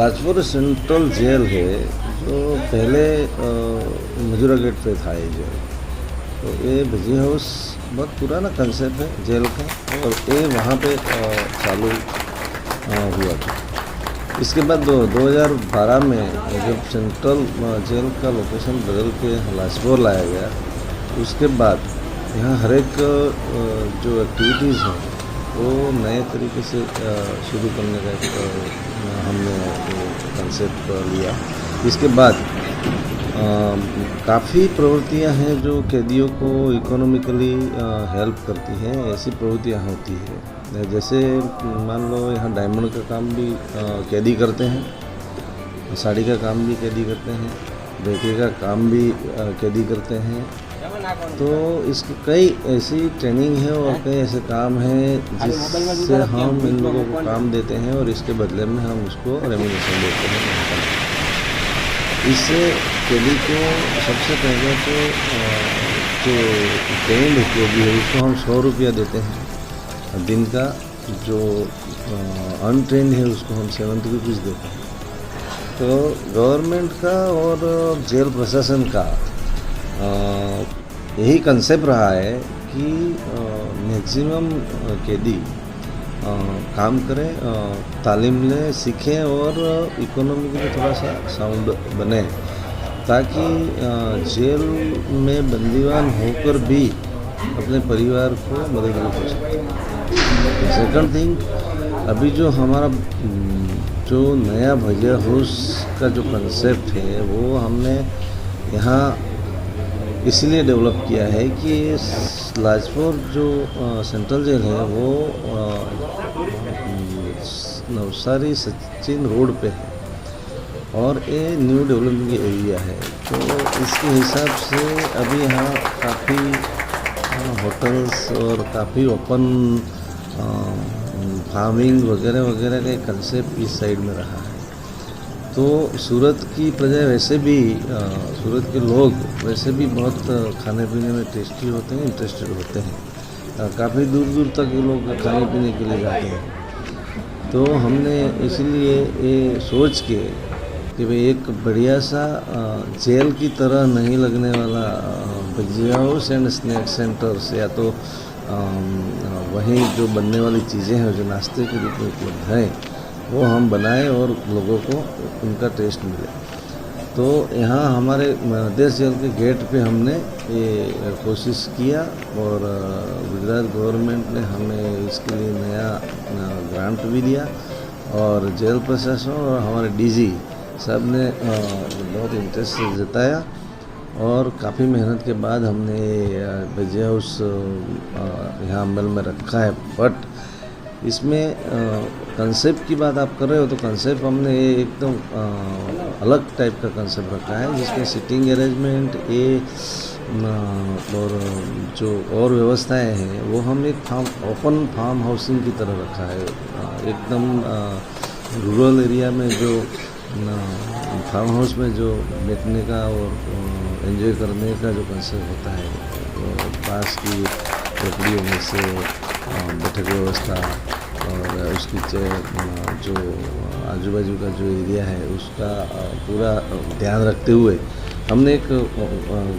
Lajpur central jail है जो पहले मजूरा गेट पे था ये जेल। तो ये भजिया हाउस बहुत पुराना कंसेप्ट है जेल का, और ये वहाँ पे चालू हुआ था। इसके बाद 2012 में जब सेंट्रल जेल का लोकेशन बदल के लाजपुर लाया गया, उसके बाद यहाँ हर एक जो एक्टिविटीज़ हैं वो नए तरीके से शुरू करने का हमने कंसेप्ट लिया। इसके बाद काफ़ी प्रवृत्तियां हैं जो कैदियों को इकोनॉमिकली हेल्प करती हैं, ऐसी प्रवृत्तियां होती है। जैसे मान लो यहाँ डायमंड का काम भी कैदी करते हैं, साड़ी का काम भी कैदी करते हैं, बेकरी का काम भी कैदी करते हैं। तो इसकी कई ऐसी ट्रेनिंग है और कई ऐसे काम हैं जिससे हम इन लोगों को काम देते हैं और इसके बदले में हम उसको रेम्यूनरेशन देते हैं। इससे कैदी को सबसे पहले तो जो ट्रेंड कैदी है उसको हम 100 रुपया देते हैं दिन का, जो अनट्रेंड है उसको हम 70 रुपीज़ देते हैं। तो गवर्नमेंट का और जेल प्रशासन का यही कंसेप्ट रहा है कि मैक्सिमम कैदी काम करें, तालीम लें, सीखें और इकोनॉमी के लिए थोड़ा सा साउंड बने, ताकि जेल में बंदीवान होकर भी अपने परिवार को मदद हो सके। सेकंड थिंग, अभी जो हमारा जो नया भजिया हाउस का जो कंसेप्ट है वो हमने यहाँ इसलिए डेवलप किया है कि लाजपुर जो सेंट्रल जेल है वो नवसारी सचिन रोड पे है और ये न्यू डेवलपमेंट एरिया है। तो इसके हिसाब से अभी यहाँ काफ़ी होटल्स और काफ़ी ओपन फार्मिंग वगैरह वगैरह का कंसेप्ट इस साइड में रहा है। तो सूरत की प्रजा वैसे भी सूरत के लोग वैसे भी बहुत खाने पीने में टेस्टी होते हैं, इंटरेस्टेड होते हैं। काफ़ी दूर दूर तक ये लोग खाने पीने के लिए जाते हैं। तो हमने इसलिए ये सोच के कि भाई एक बढ़िया सा जेल की तरह नहीं लगने वाला भजिया हाउस एंड स्नैक सेंटर्स, या तो वहीं जो बनने वाली चीज़ें हैं जो नाश्ते के रूप में उपलब्ध हैं वो हम बनाएं और लोगों को उनका टेस्ट मिले। तो यहाँ हमारे मध्य जेल के गेट पे हमने ये कोशिश किया और गुजरात गवर्नमेंट ने हमें इसके लिए नया ग्रांट भी दिया, और जेल प्रशासन और हमारे डीजी साहब ने बहुत इंटरेस्ट जताया, और काफ़ी मेहनत के बाद हमने भजिया हाउस यहाँ अमल में रखा है। बट इसमें कंसेप्ट की बात आप कर रहे हो तो कंसेप्ट हमने एकदम अलग टाइप का कंसेप्ट रखा है, जिसमें सिटिंग अरेंजमेंट और जो और व्यवस्थाएं हैं वो हम एक ओपन फार्म हाउसिंग की तरह रखा है। एकदम रूरल एरिया में जो फार्म हाउस में जो बैठने का और एंजॉय करने का जो कंसेप्ट होता है, तो पास की लकड़ियों में से बैठक व्यवस्था और उसकी जो आजू बाजू का जो एरिया है उसका पूरा ध्यान रखते हुए हमने एक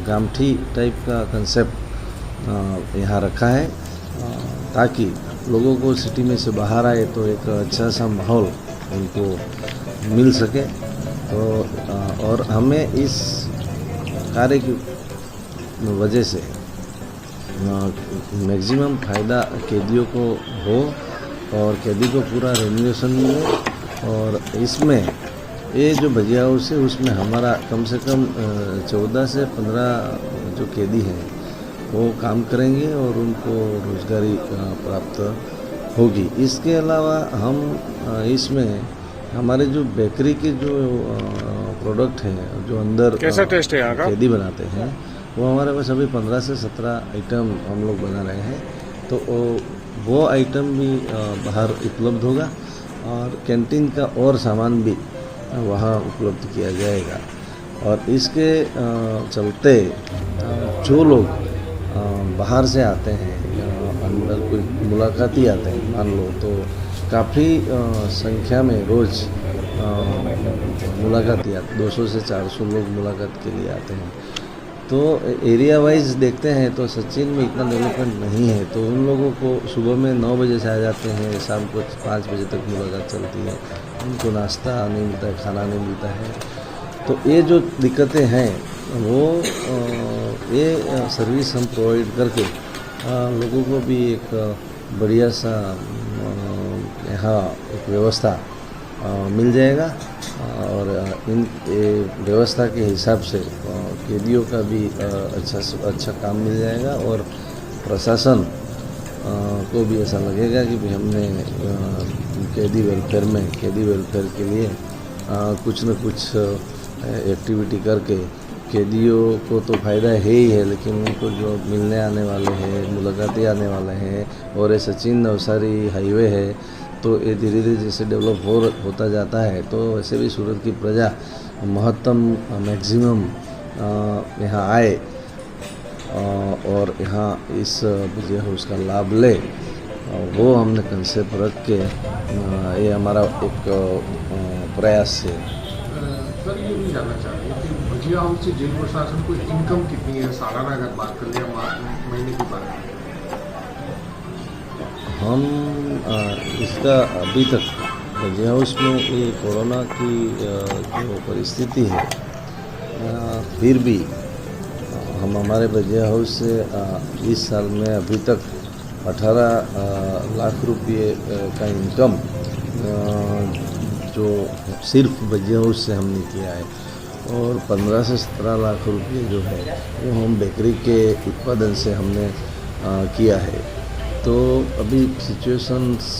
गामठी टाइप का कंसेप्ट यहाँ रखा है, ताकि लोगों को सिटी में से बाहर आए तो एक अच्छा सा माहौल उनको मिल सके। तो और हमें इस कार्य की वजह से मैक्सिमम फ़ायदा कैदियों को हो और कैदी को पूरा रेम्यूनरेशन मिले। और इसमें ये जो भजिया हाउस है उसमें हमारा कम से कम 14 से 15 जो कैदी हैं वो काम करेंगे और उनको रोज़गारी प्राप्त होगी। इसके अलावा हम इसमें हमारे जो बेकरी के जो प्रोडक्ट हैं जो अंदर कैसा टेस्ट है यहाँ का कैदी बनाते हैं वो हमारे पास अभी 15 से 17 आइटम हम लोग बना रहे हैं। तो वो आइटम भी बाहर उपलब्ध होगा और कैंटीन का और सामान भी वहाँ उपलब्ध किया जाएगा। और इसके चलते जो लोग बाहर से आते हैं या अंदर कोई मुलाकाती आते हैं मान लो, तो काफ़ी संख्या में रोज़ मुलाकाती आते, 200 से 400 लोग मुलाकात के लिए आते हैं। तो एरिया वाइज देखते हैं तो सचिन में इतना डेवलपमेंट नहीं है, तो उन लोगों को सुबह में 9 बजे से आ जाते हैं, शाम को 5 बजे तक मुलाकात चलती है, उनको नाश्ता नहीं मिलता है, खाना नहीं मिलता है। तो ये जो दिक्कतें हैं वो ये सर्विस हम प्रोवाइड करके लोगों को भी एक बढ़िया सा यहाँ एक व्यवस्था मिल जाएगा और इन व्यवस्था के हिसाब से कैदियों का भी अच्छा काम मिल जाएगा और प्रशासन को भी ऐसा लगेगा कि भाई हमने कैदी वेलफेयर के लिए कुछ न कुछ एक्टिविटी करके कैदियों को तो फ़ायदा है ही है, लेकिन उनको जो मिलने आने वाले हैं, मुलाकाती आने वाले हैं, और ये सचिन नवसारी हाईवे है तो ये धीरे धीरे जैसे डेवलप होता जाता है तो वैसे भी सूरत की प्रजा महत्तम मैक्सिमम यहाँ आए और यहाँ इस विजय हाउस का लाभ ले, वो हमने कंसेप्ट रख के ये हमारा एक प्रयास है। सर ये भी जानना चाह रहे हैं कि भजिया हाउस से जेल प्रशासन को इनकम कितनी है सालाना, अगर बात कर लिया महीने की बात करें? हम इसका अभी तक भजिया हाउस में ये कोरोना की जो परिस्थिति है फिर भी हम हमारे भजिया हाउस से इस साल में अभी तक 18 लाख रुपये का इनकम जो सिर्फ भजिया हाउस से हमने किया है, और 15 से 17 लाख रुपये जो है वो हम बेकरी के उत्पादन से हमने किया है। तो अभी सिचुएशंस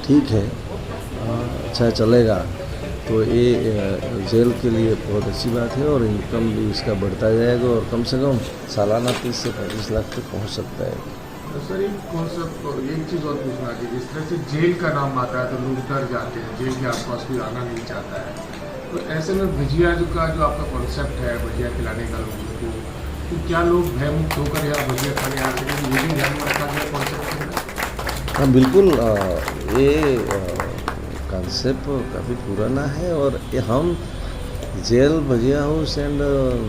ठीक है, अच्छा चलेगा, तो ये जेल के लिए बहुत अच्छी बात है और इनकम भी इसका बढ़ता जाएगा और कम से कम सालाना 30 से 35 लाख तक पहुंच सकता है। तो सर एक कॉन्सेप्ट एक चीज़ और पूछना कि जिस तरह से जेल का नाम आता है तो लोग डर जाते हैं, जेल के आसपास कोई आना नहीं चाहता है, तो ऐसे में भजिया का जो आपका कॉन्सेप्ट है भजिया खिलाने का लोगों को, तो क्या लोग भयमुक्त होकर यहाँ भजिया खाने आते हैं? ये भी ध्यान में रखा गया कॉन्सेप्ट? हाँ बिल्कुल, ये कॉन्सेप्ट काफ़ी पुराना है और ये हम जेल भजिया हाउस एंड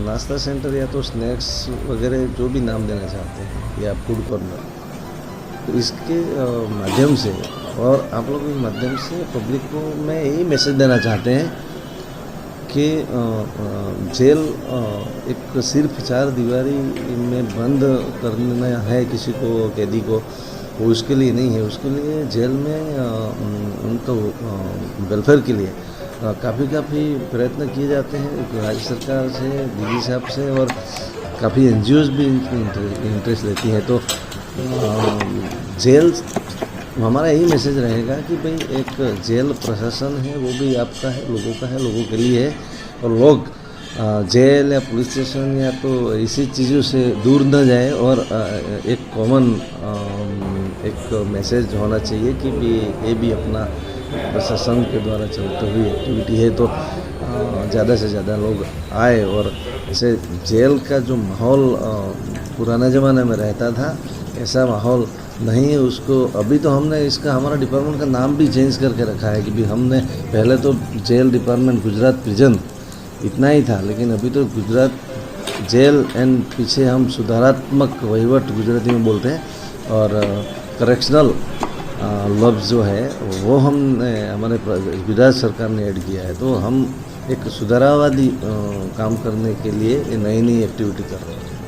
नाश्ता सेंटर या तो स्नैक्स वगैरह जो भी नाम देना चाहते हैं या फूड कॉर्नर, तो इसके माध्यम से और आप लोगों के माध्यम से पब्लिक को मैं यही मैसेज देना चाहते हैं कि जेल एक सिर्फ 4 दीवारी में बंद करना है किसी को, कैदी को, वो उसके लिए नहीं है। उसके लिए जेल में उनका वेलफेयर के लिए काफ़ी प्रयत्न किए जाते हैं राज्य सरकार से, डीजी साहब से, और काफ़ी NGOs भी इंटरेस्ट लेती हैं। तो जेल हमारा यही मैसेज रहेगा कि भाई एक जेल प्रशासन है वो भी आपका है, लोगों का है, लोगों के लिए है, और लोग जेल या पुलिस स्टेशन या तो इसी चीज़ों से दूर न जाए, और एक कॉमन एक मैसेज होना चाहिए कि भी ये भी अपना प्रशासन के द्वारा चलती हुई एक्टिविटी है, तो ज़्यादा से ज़्यादा लोग आए। और ऐसे जेल का जो माहौल पुराने ज़माने में रहता था ऐसा माहौल नहीं है उसको। अभी तो हमने इसका हमारा डिपार्टमेंट का नाम भी चेंज करके रखा है कि भी हमने पहले तो जेल डिपार्टमेंट गुजरात प्रिजन इतना ही था, लेकिन अभी तो गुजरात जेल एंड पीछे हम सुधारात्मक वहीवट गुजराती में बोलते हैं, और करेक्शनल लफ्ज़ जो है वो हमने हमारे गुजरात सरकार ने ऐड किया है। तो हम एक सुधारावादी काम करने के लिए नई एक्टिविटी कर रहे हैं।